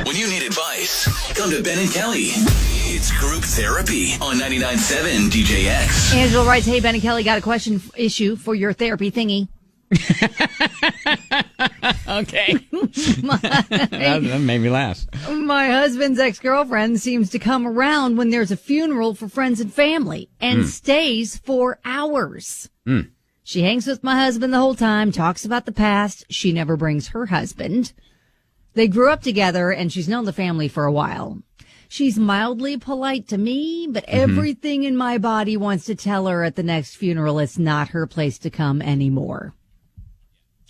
When you need advice, come to Ben and Kelly. It's Group Therapy on 99.7 DJX. Angela writes, hey, Ben and Kelly, got a question issue for your therapy thingy. Okay. That made me laugh. My husband's ex-girlfriend seems to come around when there's a funeral for friends and family and stays for hours. She hangs with my husband the whole time, talks about the past. She never brings her husband. They grew up together, and she's known the family for a while. She's mildly polite to me, but everything in my body wants to tell her at the next funeral it's not her place to come anymore.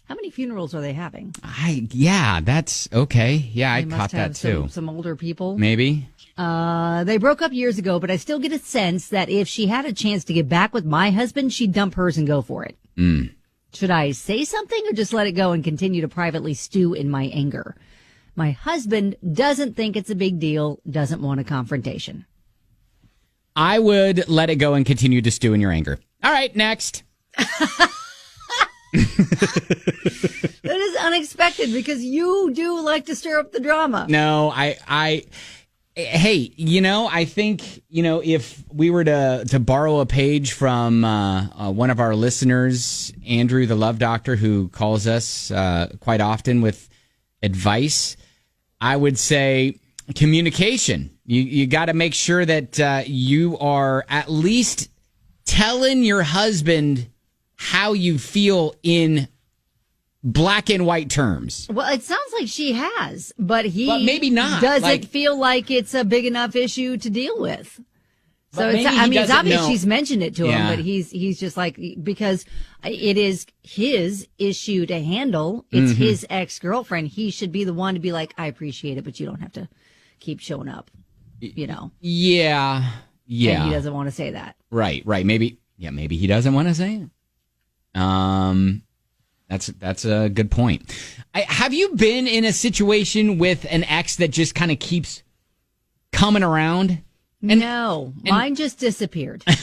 How many funerals are they having? Yeah, that's okay. Yeah, I caught that too. Some older people. Maybe. They broke up years ago, but I still get a sense that if she had a chance to get back with my husband, she'd dump hers and go for it. Should I say something or just let it go and continue to privately stew in my anger? My husband doesn't think it's a big deal, doesn't want a confrontation. I would let it go and continue to stew in your anger. All right, next. That is unexpected because you do like to stir up the drama. No, hey, I think, if we were to borrow a page from one of our listeners, Andrew, the Love Doctor, who calls us quite often with advice, I would say communication. You got to make sure that you are at least telling your husband how you feel in black and white terms. Well, it sounds like she has, but maybe not. Doesn't feel like it's a big enough issue to deal with. So it's obvious she's mentioned it to him, but he's just like, because it is his issue to handle. It's his ex-girlfriend. He should be the one to be like, I appreciate it, but you don't have to keep showing up, Yeah. And he doesn't want to say that. Right. Maybe he doesn't want to say it. That's a good point. Have you been in a situation with an ex that just kind of keeps coming around? No, mine just disappeared. Well,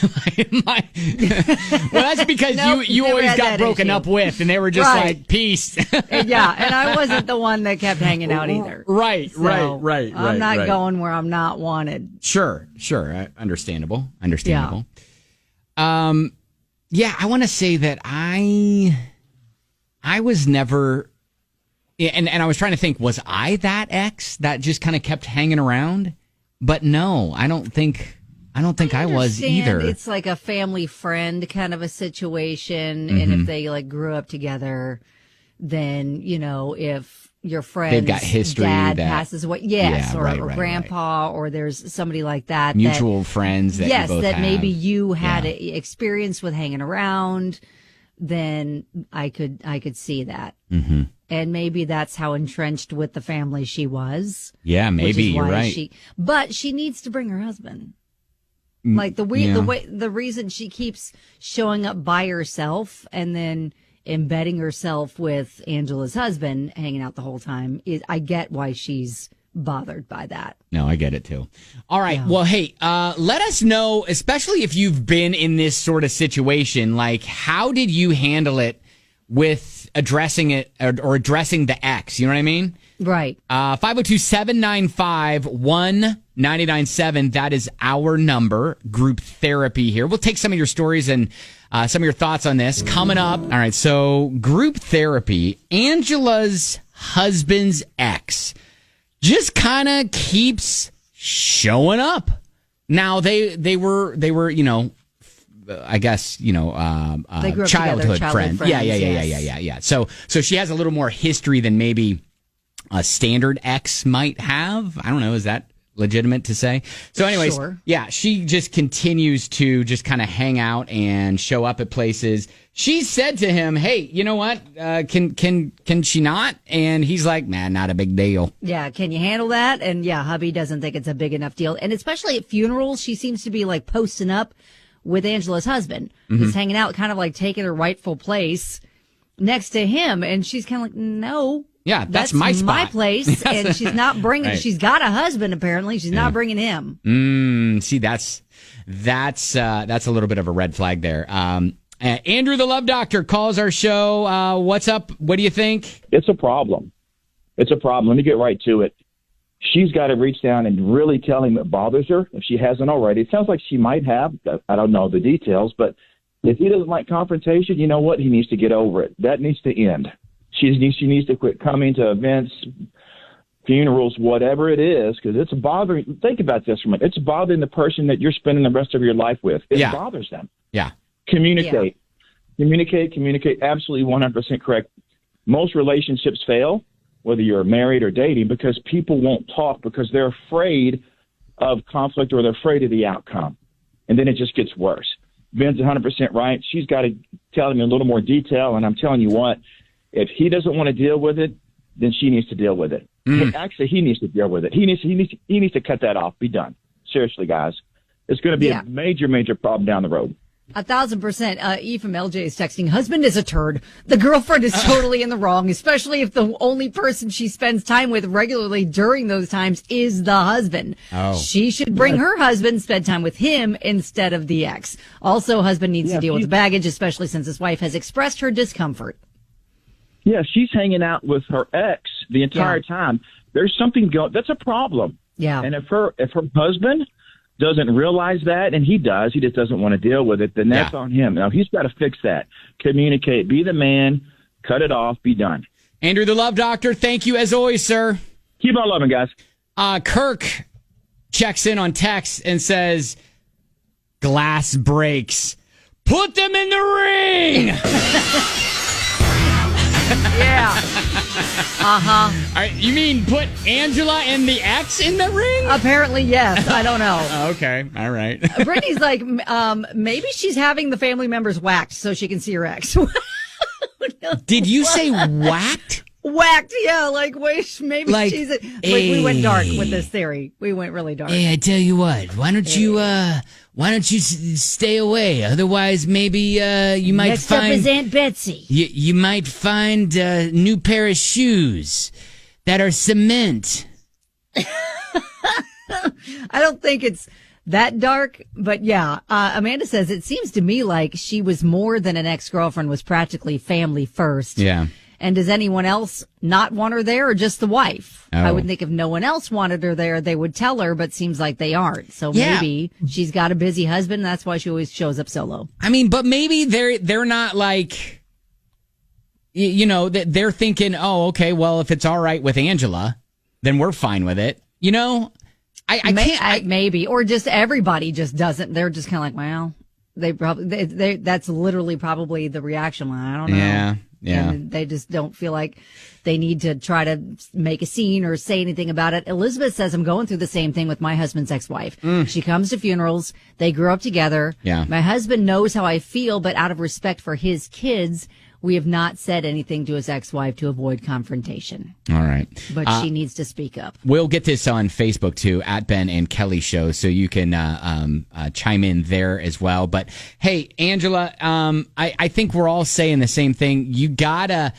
that's because you always got broken up with, and they were just like, peace. Yeah, and I wasn't the one that kept hanging out either. Right. I'm not going where I'm not wanted. Sure. Understandable. Yeah, I want to say that I was never, and I was trying to think, was I that ex that just kind of kept hanging around? But no, I don't think I was either. It's like a family friend kind of a situation, and if they grew up together, then if your friend's they've got history dad that passes away, or grandpa, or there's somebody like that, mutual friends that you both that have. maybe you had experience with hanging around, then I could see that. And maybe that's how entrenched with the family she was. Yeah, maybe you're right. But she needs to bring her husband. Like the reason she keeps showing up by herself and then embedding herself with Angela's husband, hanging out the whole time, is I get why she's bothered by that. No, I get it too. All right. Yeah. Well, hey, let us know, especially if you've been in this sort of situation, like how did you handle it with addressing it or addressing the ex? You know what I mean? Right. 502-795-1997. That is our number. Group Therapy here. We'll take some of your stories and some of your thoughts on this coming up. All right. So Group Therapy, Angela's husband's ex just kind of keeps showing up. Now they were, I guess, childhood friends. Yeah. So she has a little more history than maybe a standard ex might have. I don't know. Is that legitimate to say? So anyways, sure. Yeah, she just continues to just kind of hang out and show up at places. She said to him, hey, you know what? Can she not? And he's like, man, not a big deal. Yeah. Can you handle that? And yeah, hubby doesn't think it's a big enough deal. And especially at funerals, she seems to be like posting up with Angela's husband, who's hanging out, kind of like taking her rightful place next to him. And she's kind of like, no. Yeah, that's my spot. My place. And she's not bringing, right. She's got a husband, apparently. She's not bringing him. See, that's a little bit of a red flag there. Andrew, the Love Doctor, calls our show. What's up? What do you think? It's a problem. Let me get right to it. she's got to reach down and really tell him it bothers her if she hasn't already. It sounds like she might have. I don't know the details, but if he doesn't like confrontation, you know what? He needs to get over it. That needs to end. She needs to quit coming to events, funerals, whatever it is, because it's bothering. Think about this for a minute. It's bothering the person that you're spending the rest of your life with. It bothers them. Yeah. Communicate. Communicate. Absolutely 100% correct. Most relationships fail, whether you're married or dating, because people won't talk because they're afraid of conflict or they're afraid of the outcome. And then it just gets worse. Ben's 100% right. She's got to tell him in a little more detail. And I'm telling you what, if he doesn't want to deal with it, then she needs to deal with it. Actually, he needs to deal with it. He needs to cut that off. Be done. Seriously, guys. It's going to be a major, major problem down the road. 1,000%. E from LJ is texting, husband is a turd. The girlfriend is totally in the wrong, especially if the only person she spends time with regularly during those times is the husband. Oh. She should bring her husband, spend time with him instead of the ex. Also, husband needs to deal with the baggage, especially since his wife has expressed her discomfort. Yeah, she's hanging out with her ex the entire time. There's something going. That's a problem. Yeah. And if her husband doesn't realize that, and he does, he just doesn't want to deal with it, then that's on him. Now, he's got to fix that. Communicate. Be the man. Cut it off. Be done. Andrew the Love Doctor, thank you as always, sir. Keep on loving, guys. Kirk checks in on text and says, glass breaks. Put them in the ring! Yeah. Uh-huh. All right, you mean put Angela and the ex in the ring? Apparently, yes. I don't know. Okay. All right. Brittany's like, maybe she's having the family members whacked so she can see her ex. Did you say whacked? Whacked, yeah. Like, wait, maybe Like, she's... we went dark with this theory. We went really dark. Hey, I tell you what. Why don't you stay away? Otherwise, maybe you might Next up is Aunt Betsy. You might find a new pair of shoes that are cement. I don't think it's that dark, but yeah. Amanda says, it seems to me like she was more than an ex-girlfriend, was practically family first. Yeah. And does anyone else not want her there, or just the wife? Oh. I would think if no one else wanted her there, they would tell her, but seems like they aren't. So maybe she's got a busy husband. That's why she always shows up solo. I mean, but maybe they're not like, you know, they're thinking, oh, okay, well, if it's all right with Angela, then we're fine with it. You know, I can't. Maybe, or just everybody just doesn't. They're just kind of like, well, they probably that's literally probably the reaction. I don't know. Yeah. Yeah. And they just don't feel like they need to try to make a scene or say anything about it. Elizabeth says, I'm going through the same thing with my husband's ex-wife. She comes to funerals. They grew up together. Yeah. My husband knows how I feel, but out of respect for his kids, we have not said anything to his ex-wife to avoid confrontation. All right. But she needs to speak up. We'll get this on Facebook, too, at Ben and Kelly Show, so you can chime in there as well. But, hey, Angela, I think we're all saying the same thing. You gotta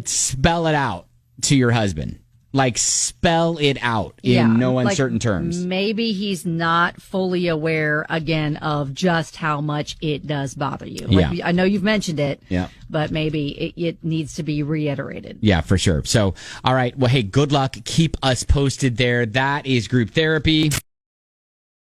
spell it out to your husband. Like, spell it out in no uncertain terms. Maybe he's not fully aware, again, of just how much it does bother you. I know you've mentioned it, but maybe it needs to be reiterated. Yeah, for sure. So, all right. Well, hey, good luck. Keep us posted there. That is Group Therapy.